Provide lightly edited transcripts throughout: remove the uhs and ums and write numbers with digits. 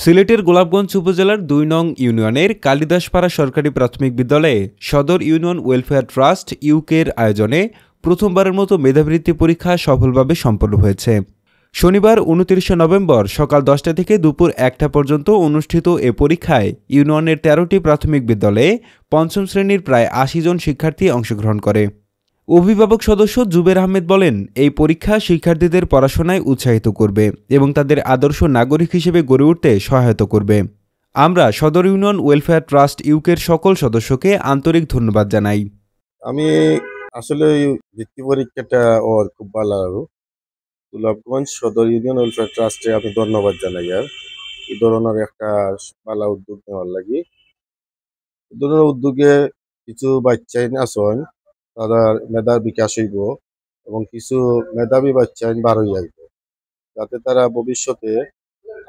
সিলেটের গোলাপগঞ্জ উপজেলার ২ নং ইউনিয়নের কালিদাসপাড়া সরকারি প্রাথমিক বিদ্যালয়ে সদর ইউনিয়ন ওয়েলফেয়ার ট্রাস্ট ইউকের আয়োজনে প্রথমবারের মতো মেধাবৃত্তি পরীক্ষা সফলভাবে সম্পন্ন হয়েছে। শনিবার ২৯শে নভেম্বর সকাল ১০টা থেকে দুপুর ১টা পর্যন্ত অনুষ্ঠিত এ পরীক্ষায় ইউনিয়নের ১৩টি প্রাথমিক বিদ্যালয়ে পঞ্চম শ্রেণীর প্রায় ৮০ জন শিক্ষার্থী অংশগ্রহণ করে। অভিভাবক সদস্য জুবের আহমেদ বলেন, এই পরীক্ষা শিক্ষার্থীদের পড়াশোনায় উৎসাহিত করবে এবং তাদের আদর্শ নাগরিক হিসেবে গড়ে উঠতে সহায়তা করবে। আমরা সদর ইউনিয়ন ওয়েলফেয়ার ট্রাস্ট ইউকের সকল সদস্যকে আন্তরিক ধন্যবাদ জানাই। আমি আসলে বৃত্তি পরীক্ষাটা ওর খুব ভালো লাগলো। গোলাপগঞ্জ সদর ইউনিয়ন ওয়েলফেয়ার ট্রাস্টে আমি ধন্যবাদ জানাই। আর এই ধরনের একটা ভালো উদ্যোগ নেওয়ার লাগে। এই ধরনের উদ্যোগে কিছু বাচ্চাই আছেন তারা মেধার বিকাশ হইব এবং কিছু মেধাবী বাচ্চাই বার হয়ে যাইব, যাতে তারা ভবিষ্যতে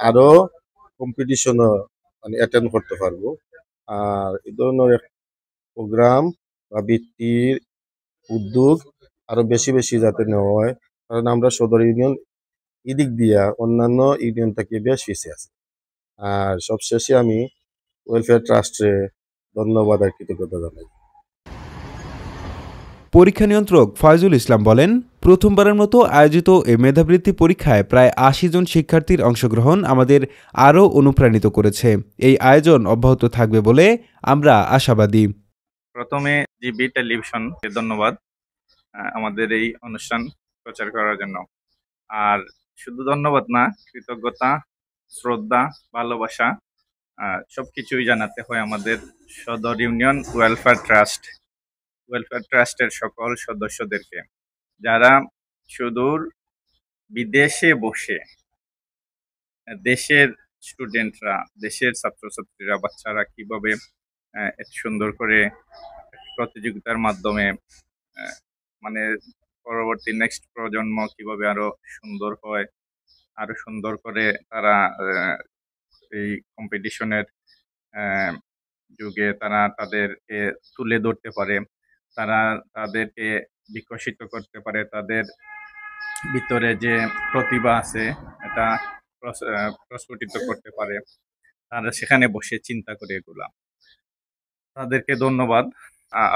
আরো কম্পিটিশন মানে অ্যাটেন্ড করতে পারবো। আর এই ধরনের প্রোগ্রাম বা বৃত্তির উদ্যোগ আরো বেশি বেশি যাতে নেওয়া হয়, কারণ আমরা সদর ইউনিয়ন এদিক দিয়া অন্যান্য ইউনিয়ন থেকে বেশ পিছিয়ে আছে। আর সবশেষে আমি ওয়েলফেয়ার ট্রাস্টে ধন্যবাদ আর কৃতজ্ঞতা জানাই। পরীক্ষা নিয়ন্ত্রক ফয়জুল ইসলাম বলেন, প্রথমবারের মতো আয়োজিত এ মেধাবৃত্তি পরীক্ষায় প্রায় ৮০ জন শিক্ষার্থীর অংশগ্রহণ আমাদের আরও অনুপ্রাণিত করেছে। এই আয়োজন অব্যাহত থাকবে বলে আমরা আশাবাদী। প্রথমে জিবি টেলিভিশনকে ধন্যবাদ আমাদের এই অনুষ্ঠান প্রচার করার জন্য। আর শুধু ধন্যবাদ না, কৃতজ্ঞতা, শ্রদ্ধা, ভালোবাসা সবকিছুই জানাতে হয় আমাদের সদর ইউনিয়ন ওয়েলফেয়ার ট্রাস্টের সকল সদস্যদেরকে, যারা সুদূর বিদেশে বসে দেশের স্টুডেন্টরা, দেশের ছাত্রছাত্রীরা, বাচ্চারা কিভাবে এত সুন্দর করে প্রতিযোগিতার মাধ্যমে মানে পরবর্তী নেক্সট প্রজন্ম কিভাবে আরো সুন্দর হয়, আরো সুন্দর করে তারা এই কম্পিটিশনের যুগে তারা তাদেরকে তুলে ধরতে পারে, তারা তাদেরকে বিকশিত করতে পারে, তাদের ভিতরে যে প্রতিভা আছে এটা প্রস্ফুটিত করতে পারে, তারা সেখানে বসে চিন্তা করে এগুলা। তাদেরকে ধন্যবাদ।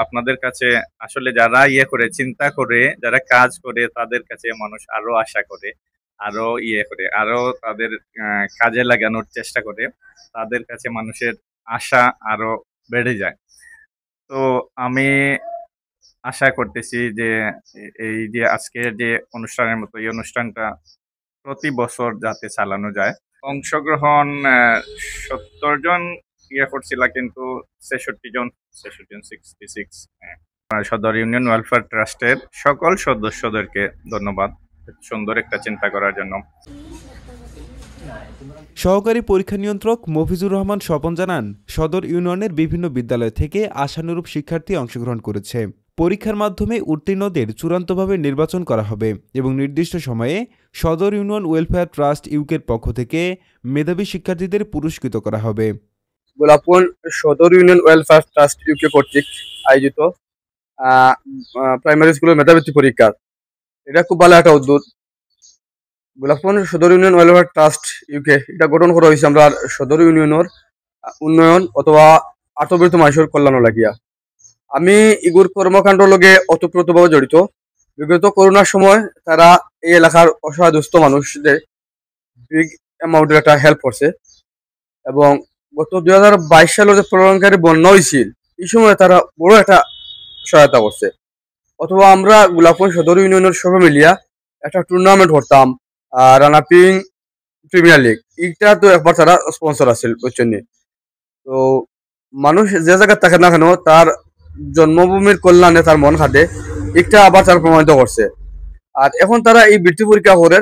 আপনাদের কাছে আসলে যারা করে চিন্তা করে, যারা কাজ করে, তাদের কাছে মানুষ আরো আশা করে, আরো করে, আরো তাদের কাজে লাগানোর চেষ্টা করে, তাদের কাছে মানুষের আশা আরো বেড়ে যায়। তো আমি আশা করতেছি যে এই যে আজকের যে অনুষ্ঠানের মতো এই অনুষ্ঠানটা প্রতি বছর যাতে চালানো যায়। অংশগ্রহণ 70 জন করছিল, কিন্তু 66 জন 66 সদর ইউনিয়ন ওয়েলফেয়ার ট্রাস্টের সকল সদস্যদেরকে ধন্যবাদ সুন্দর একটা চিন্তা করার জন্য। সহকারী পরীক্ষা নিয়ন্ত্রক মফিজুর রহমান স্বপন জানান, সদর ইউনিয়নের বিভিন্ন বিদ্যালয় থেকে আশানুরূপ শিক্ষার্থী অংশগ্রহণ করেছে। পরীক্ষার মাধ্যমে উত্তীর্ণদের চূড়ান্তভাবে নির্বাচন করা হবে এবং নির্দিষ্ট সময়ে সদর ইউনিয়ন ওয়েলফেয়ার ট্রাস্ট ইউকের পক্ষ থেকে মেধাবী শিক্ষার্থীদের পুরস্কৃত করা হবে। গোলাপগঞ্জ সদর ইউনিয়ন ওয়েলফেয়ার ট্রাস্ট ইউকে কর্তৃক আয়োজিত প্রাইমারি স্কুলের মেধাবৃত্তি পরীক্ষা, এটা খুব ভালো একটা উদ্যোগ। গোলাপগঞ্জ সদর ইউনিয়ন ওয়েলফেয়ার ট্রাস্ট ইউকে এটা গঠন করা হয়েছে আমরা সদর ইউনিয়নের উন্নয়ন অথবা আত্মবিরত মানুষের কল্যাণ লাগিয়া। আমি ইগুর কর্মকাণ্ড লগে অতপ্রতভাবে জড়িত। বিগত করোনার সময় তারা এই এলাকার অসহায় দুস্থ মানুষদের বিগ অ্যামাউন্টের একটা হেল্প করছে এবং গত 2022 সালের যে প্রলয়ঙ্কারী বন্যা হয়েছিল এই সময় তারা বড় একটা সহায়তা করছে। অথবা আমরা গোলাপগঞ্জ সদর ইউনিয়নের সবাই মিলিয়া একটা টুর্নামেন্ট করতাম, রানাপিং প্রিমিয়ার লিগ, এইটা তো একবার তারা স্পন্সর আছিল বুঝছেন। তো মানুষ যে জায়গায় থাকে না কেন তার জন্মভূমির কল্যাণে তার মন খাটে, একটা আবার তারা প্রমাণিত করছে। আর এখন তারা এই বৃত্তি পরীক্ষা করে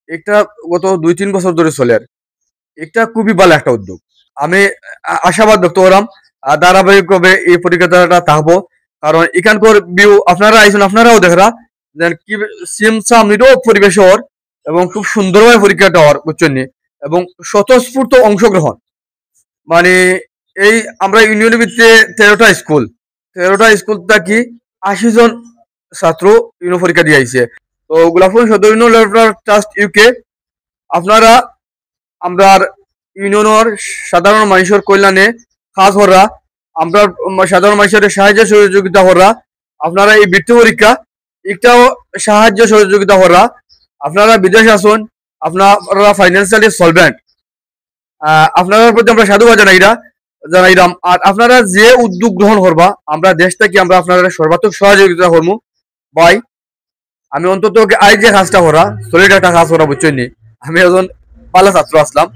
একটা গত 2-3 বছর ধরে চলে, এটা খুবই ভালো একটা উদ্যোগ। আমি আশাবাদ ব্যক্ত করলাম ধারাবাহিকভাবে এই পরীক্ষাটা থাকবো, কারণ এখানকার ভিউ আপনারা আইসেন, আপনারাও দেখরা কি সিএম সামনিরও পরিবেশ হওয়ার এবং খুব সুন্দরভাবে পরীক্ষাটা হওয়ার বুঝছেন, এবং স্বতঃস্ফূর্ত অংশগ্রহণ। মানে এই আমরা ইউনিয়নের ভিতরে 13টা স্কুল থাকি 80 জন ছাত্র ইউনিয়ন পরীক্ষা দিয়ে আইছে। তো গোলাপগঞ্জ সদর ইউনিয়ন ওয়েলফেয়ার ট্রাস্ট ইউকে আপনারা আমরা ইউনিয়নের সাধারণ মানুষের কল্যাণে কাজ করা, আমরা সাধারণ মানুষের সাহায্য সহযোগিতা করা, আপনারা এই বৃত্তি পরীক্ষা একটাও সাহায্য সহযোগিতা করা, আপনারা বিদেশ আসুন, আপনারা ফাইন্যান্সিয়ালি সলভেন্ট, আপনার প্রতি আমরা সাধুবাদ জানাইরাম। আর আপনারা যে উদ্যোগ গ্রহণ করবা আমরা দেশ থেকে আমরা আপনারা সর্বাত্মক সহযোগিতা করবো ভাই। আমি অন্তত আজ যে কাজটা করা সলিড একটা কাজ করা বুঝছেন নি, আমি একজন পালা ছাত্র আসলাম,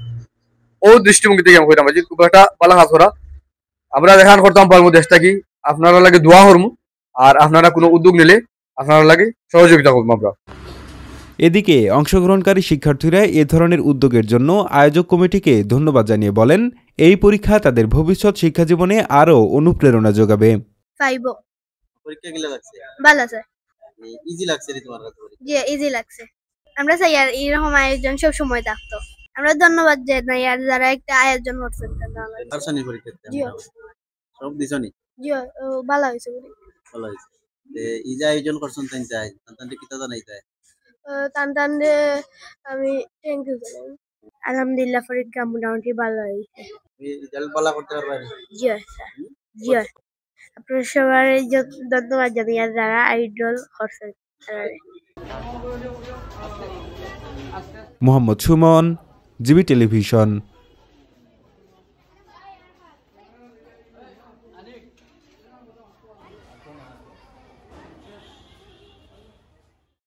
ও দৃষ্টিভঙ্গি থেকে আমি কইরাম যে খুব একটা পালা কাজ করা আমরা দেখান করতাম পারবো দেশটা কি, আপনারা লাগে দোয়া করবো, আর আপনারা কোনো উদ্যোগ নিলে আপনারা লাগে সহযোগিতা করবো আমরা। এদিকে অংশগ্রহণকারী শিক্ষার্থীরা এ ধরনের উদ্যোগের জন্য আয়োজক কমিটিকে ধন্যবাদ জানিয়ে বলেন, এই পরীক্ষা তাদের ভবিষ্যৎ শিক্ষা জীবনে আরও অনুপ্রেরণা যোগাবে। পরীক্ষা গিলা লাগছে ভালো আছে, ইজি লাগছে রে তোমার কাছে? জি ইজি লাগছে। আমরা চাই আর এরকম আয়োজন সব সময় থাকতো। আমরা ধন্যবাদ জানাই আর যারা একটা আয়োজন করছেন। পারছনি পরীক্ষাতে? জি সব দিছনি? জি ভালো হয়েছে, ভালো হয়েছে। এই যে আয়োজন করছেন তাই চাই তান্তান্তে কিতা জানাই চাই? টানটানে আমি থ্যাংক ইউ জানাই। আলহামদুলিল্লাহ পরীক্ষা মোটামুটি ভালো হয়েছে। রেজাল্ট ভালো করতে পারবেন? জি স্যার, জি আপনার সবার ধন্যবাদ জানাই আর যারা আইডল করছেন। Mohammad Suman, GB television.